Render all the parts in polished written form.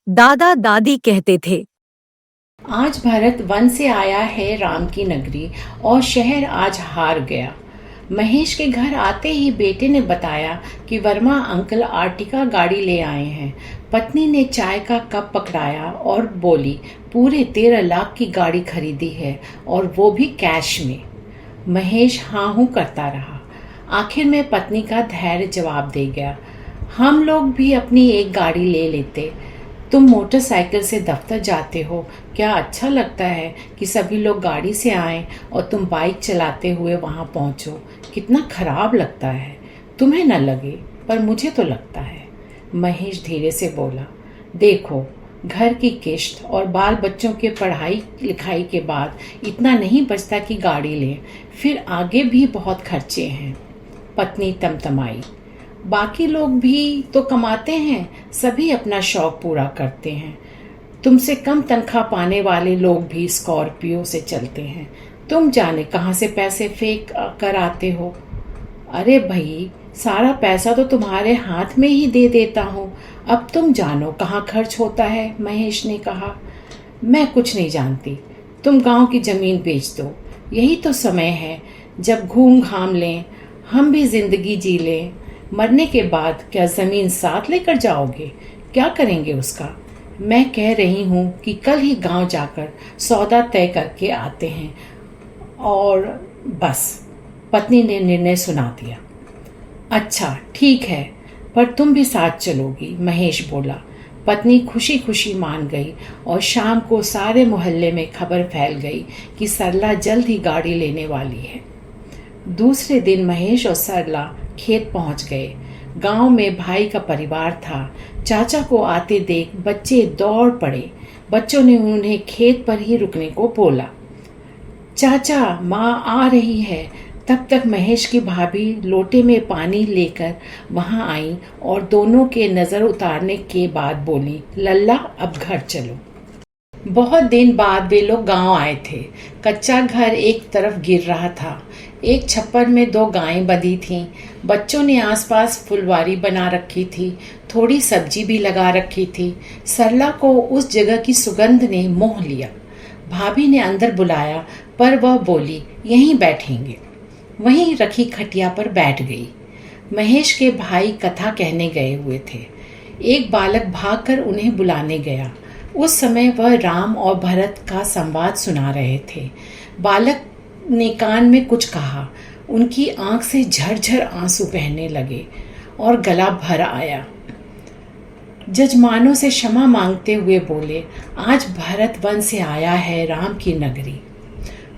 दादा दादी कहते थे। आज भरत वन से आया है राम की नगरी और शहर आज हार गया। महेश के घर आते ही बेटे ने बताया कि वर्मा अंकल आर्टिका गाड़ी ले आए हैं। पत्नी ने चाय का कप पकड़ाया और बोली, पूरे 13 लाख की गाड़ी खरीदी है और वो भी कैश में। महेश हाँ हूँ करता रहा। आखिर में पत्नी का धैर्य जवाब दे गया, हम लोग भी अपनी एक गाड़ी ले लेते। तुम मोटरसाइकिल से दफ्तर जाते हो, क्या अच्छा लगता है कि सभी लोग गाड़ी से आएं और तुम बाइक चलाते हुए वहां पहुंचो। कितना खराब लगता है। तुम्हें न लगे पर मुझे तो लगता है। महेश धीरे से बोला, देखो, घर की किश्त और बाल बच्चों के पढ़ाई लिखाई के बाद इतना नहीं बचता कि गाड़ी लें, फिर आगे भी बहुत खर्चे हैं। पत्नी तमतमाई, बाकी लोग भी तो कमाते हैं, सभी अपना शौक पूरा करते हैं। तुमसे कम तनख्वाह पाने वाले लोग भी स्कॉर्पियो से चलते हैं। तुम जाने कहाँ से पैसे फेंक कर आते हो। अरे भाई, सारा पैसा तो तुम्हारे हाथ में ही दे देता हूँ, अब तुम जानो कहाँ खर्च होता है। महेश ने कहा, मैं कुछ नहीं जानती, तुम गांव की जमीन बेच दो। यही तो समय है जब घूम घाम लें, हम भी जिंदगी जी लें। मरने के बाद क्या जमीन साथ लेकर जाओगे? क्या करेंगे उसका? मैं कह रही हूँ कि कल ही गांव जाकर सौदा तय करके आते हैं। और बस, पत्नी ने निर्णय सुना दिया। अच्छा ठीक है, पर तुम भी साथ चलोगी, महेश बोला। पत्नी खुशी खुशी मान गई और शाम को सारे मोहल्ले में खबर फैल गई कि सरला जल्द ही गाड़ी लेने वाली है। दूसरे दिन महेश और सरला खेत पहुंच गए। गांव में भाई का परिवार था। चाचा को आते देख बच्चे दौड़ पड़े। बच्चों ने उन्हें खेत पर ही रुकने को बोला। चाचा, माँ आ रही है। तब तक महेश की भाभी लोटे में पानी लेकर वहां आई और दोनों के नजर उतारने के बाद बोली, लल्ला अब घर चलो। बहुत दिन बाद वे लोग गांव आए थे। कच्चा घर एक तरफ गिर रहा था। एक छप्पर में 2 गायें बंधी थीं। बच्चों ने आसपास फुलवारी बना रखी थी, थोड़ी सब्जी भी लगा रखी थी। सरला को उस जगह की सुगंध ने मोह लिया। भाभी ने अंदर बुलाया पर वह बोली, यहीं बैठेंगे। वहीं रखी खटिया पर बैठ गई। महेश के भाई कथा कहने गए हुए थे। एक बालक भागकर उन्हें बुलाने गया। उस समय वह राम और भरत का संवाद सुना रहे थे। बालक ने कान में कुछ कहा। उनकी आंख से झरझर आंसू बहने लगे और गला भर आया। जजमानों से क्षमा मांगते हुए बोले, आज भरत वन से आया है राम की नगरी।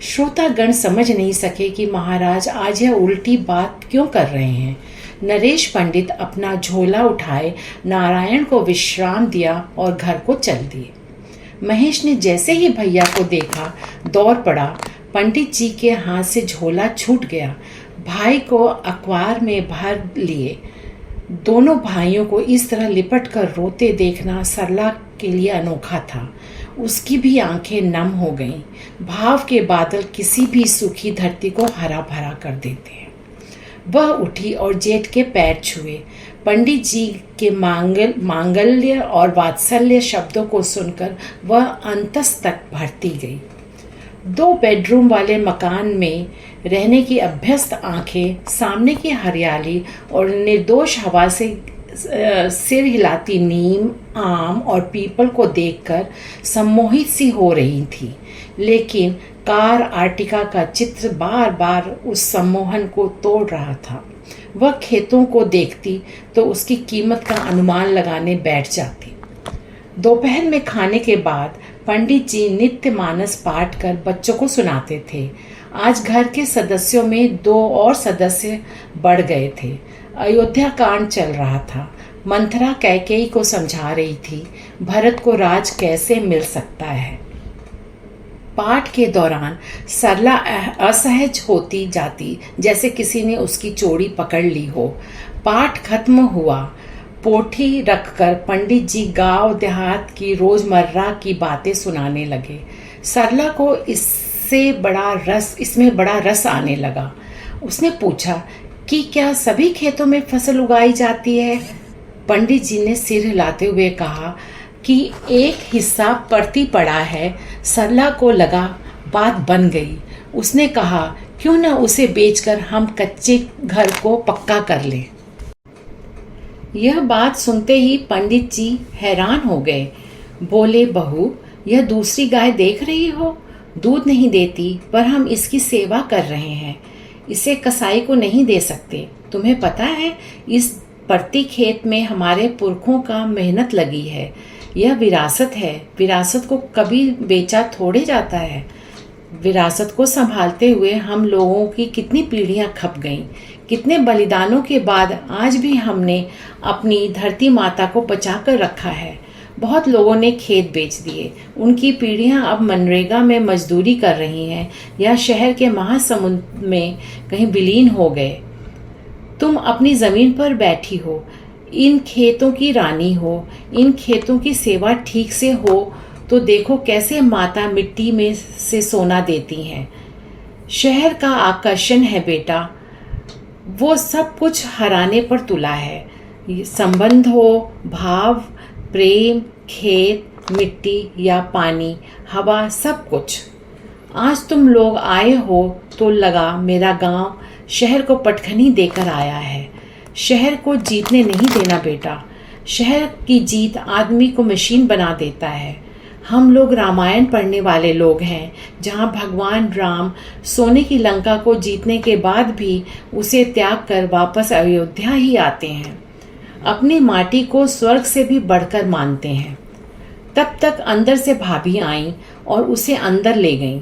श्रोतागण समझ नहीं सके कि महाराज आज यह उल्टी बात क्यों कर रहे हैं। नरेश पंडित अपना झोला उठाए नारायण को विश्राम दिया और घर को चल दिए। महेश ने जैसे ही भैया को देखा दौड़ पड़ा। पंडित जी के हाथ से झोला छूट गया। भाई को अखबार में भर लिए। दोनों भाइयों को इस तरह लिपट कर रोते देखना सरला के लिए अनोखा था। उसकी भी आंखें नम हो गईं। भाव के बादल किसी भी सूखी धरती को हरा भरा कर देते हैं। वह उठी और जेठ के पैर छुए। पंडित जी के मांगल्य और वात्सल्य शब्दों को सुनकर वह अंतस तक भरती गई। 2 बेडरूम वाले मकान में रहने की अभ्यस्त आंखें सामने की हरियाली और निर्दोष हवा से सिर हिलाती नीम, आम और पीपल को देखकर सम्मोहित सी हो रही थी। लेकिन कार आर्टिका का चित्र बार बार उस सम्मोहन को तोड़ रहा था। वह खेतों को देखती तो उसकी कीमत का अनुमान लगाने बैठ जाती। दोपहर में खाने के बाद पंडित जी नित्य मानस पाठ कर बच्चों को सुनाते थे। आज घर के सदस्यों में 2 और सदस्य बढ़ गए थे। अयोध्या कांड चल रहा था। मंथरा कैकेयी को समझा रही थी भरत को राज कैसे मिल सकता है। पाठ के दौरान सरला असहज होती जाती, जैसे किसी ने उसकी चोड़ी पकड़ ली हो। पाठ खत्म हुआ। पोथी रखकर पंडित जी गांव देहात की रोजमर्रा की बातें सुनाने लगे। सरला को इसमें बड़ा रस आने लगा। उसने पूछा कि क्या सभी खेतों में फसल उगाई जाती है? पंडित जी ने सिर हिलाते हुए कहा, कि एक हिस्सा पड़ती पड़ा है। सरला को लगा बात बन गई। उसने कहा, क्यों न उसे बेचकर हम कच्चे घर को पक्का कर लें। यह बात सुनते ही पंडित जी हैरान हो गए। बोले, बहू, यह दूसरी गाय देख रही हो, दूध नहीं देती, पर हम इसकी सेवा कर रहे हैं। इसे कसाई को नहीं दे सकते। तुम्हें पता है, इस पड़ती खेत में हमारे पुरखों का मेहनत लगी है। यह विरासत है। विरासत को कभी बेचा थोड़े जाता है। विरासत को संभालते हुए हम लोगों की कितनी पीढ़ियां खप गईं। कितने बलिदानों के बाद आज भी हमने अपनी धरती माता को बचा कर रखा है। बहुत लोगों ने खेत बेच दिए। उनकी पीढ़ियां अब मनरेगा में मजदूरी कर रही हैं या शहर के महासमुद्र में कहीं विलीन हो गए। तुम अपनी जमीन पर बैठी हो, इन खेतों की रानी हो। इन खेतों की सेवा ठीक से हो तो देखो कैसे माता मिट्टी में से सोना देती हैं। शहर का आकर्षण है बेटा, वो सब कुछ हराने पर तुला है। संबंध हो, भाव, प्रेम, खेत, मिट्टी या पानी, हवा, सब कुछ। आज तुम लोग आए हो तो लगा मेरा गांव शहर को पटखनी देकर आया है। शहर को जीतने नहीं देना बेटा। शहर की जीत आदमी को मशीन बना देता है। हम लोग रामायण पढ़ने वाले लोग हैं, जहाँ भगवान राम सोने की लंका को जीतने के बाद भी उसे त्याग कर वापस अयोध्या ही आते हैं। अपनी माटी को स्वर्ग से भी बढ़कर मानते हैं। तब तक अंदर से भाभी आईं और उसे अंदर ले गईं।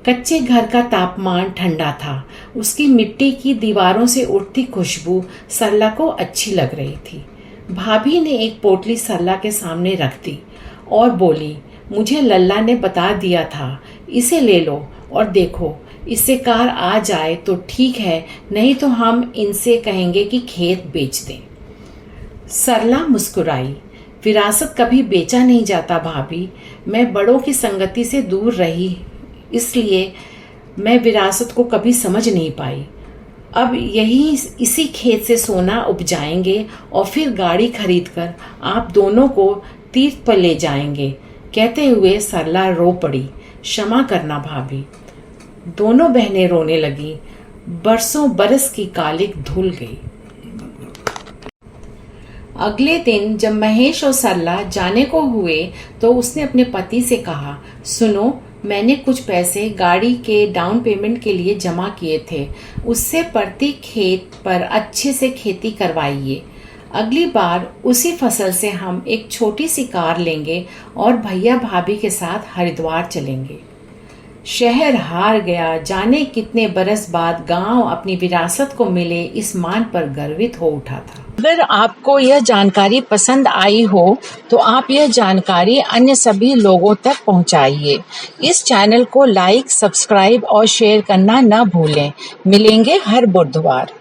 कच्चे घर का तापमान ठंडा था। उसकी मिट्टी की दीवारों से उठती खुशबू सरला को अच्छी लग रही थी। भाभी ने एक पोटली सरला के सामने रख दी और बोली, मुझे लल्ला ने बता दिया था, इसे ले लो और देखो, इससे कार आ जाए तो ठीक है, नहीं तो हम इनसे कहेंगे कि खेत बेच दें। सरला मुस्कुराई। विरासत कभी बेचा नहीं जाता भाभी। मैं बड़ों की संगति से दूर रही, इसलिए मैं विरासत को कभी समझ नहीं पाई। अब इसी खेत से सोना उपजाएंगे और फिर गाड़ी खरीदकर आप दोनों को तीर्थ पर ले जाएंगे। कहते हुए सरला रो पड़ी। क्षमा करना भाभी। दोनों बहनें रोने लगी। बरसों बरस की कालिक धुल गई। अगले दिन जब महेश और सरला जाने को हुए तो उसने अपने पति से कहा, सुनो, मैंने कुछ पैसे गाड़ी के डाउन पेमेंट के लिए जमा किए थे, उससे पड़ती खेत पर अच्छे से खेती करवाइए। अगली बार उसी फसल से हम एक छोटी सी कार लेंगे और भैया भाभी के साथ हरिद्वार चलेंगे। शहर हार गया। जाने कितने बरस बाद गांव अपनी विरासत को मिले इस मान पर गर्वित हो उठा था। अगर आपको यह जानकारी पसंद आई हो तो आप यह जानकारी अन्य सभी लोगों तक पहुंचाइए। इस चैनल को लाइक, सब्सक्राइब और शेयर करना न भूलें। मिलेंगे हर बुधवार।